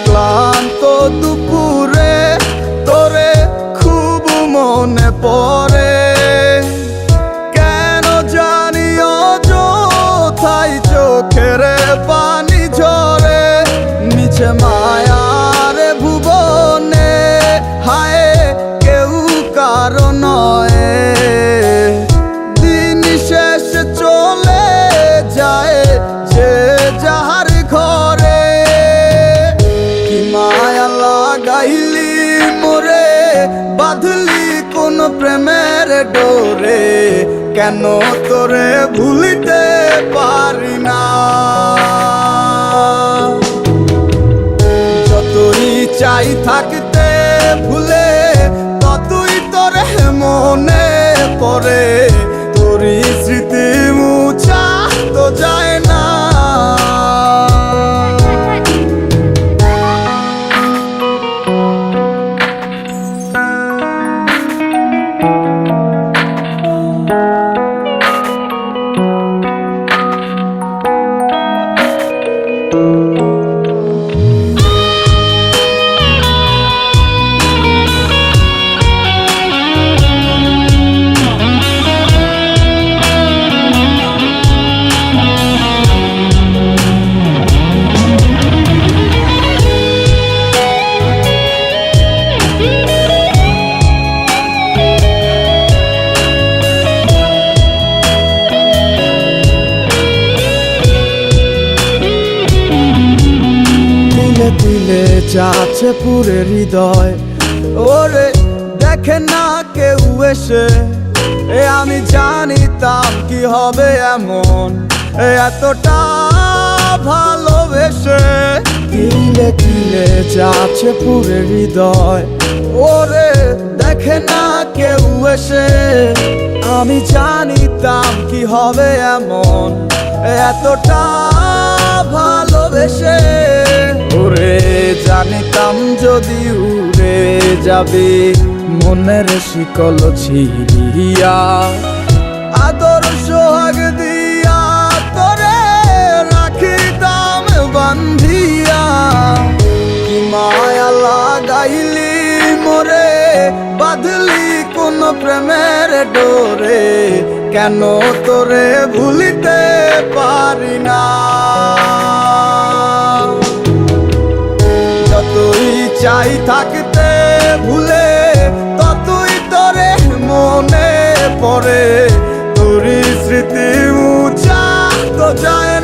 ক্লান্ত দুপুরে তোরে খুব মনে পড়ে, কেন জানি অযথাই চোখের পানি ঝরে। নিচে মায়ার ভুবনে হায় কেউ কারো নয়, দিন শেষ চলে যায় যে যাহার ঘরে। কি মায়া লাগাইলি মোরে, বাঁধলি কোন প্রেমের ডোরে, কেন তোরে ভুলিতে পারি না। যতই চাই থাকতে ভুলে, ততই তোরে মনে পড়ে, তোরই স্মৃতি মুছা তো যায় না। দিলে যাচ্ছে পুরে হৃদয়, ওরে দেখে না কেউ এসে। আমি জানিতাম কি হবে এমন, এতটা ভালোবেসে। দিলে দিলে যাচ্ছে পুরে হৃদয়, ওরে দেখে না কেউ এসে। আমি জানিতাম কি হবে এমন, এতটা ভালোবেসে। ওরে জানিতাম যদি উড়ে যাবে মনের শিকল ছিড়িয়া, আদর সোহাগ দিয়া তোরে রাখিতাম বান্ধিয়া। কি মায়া লাগাইলি মোরে, বাঁধলি কোন প্রেমের ডোরে, কেন তোরে ভুলিতে পারি না। যতই চাই থাকতে ভুলে, ততই তোরে মনে পড়ে, তোরই স্মৃতি মুছা তো যায়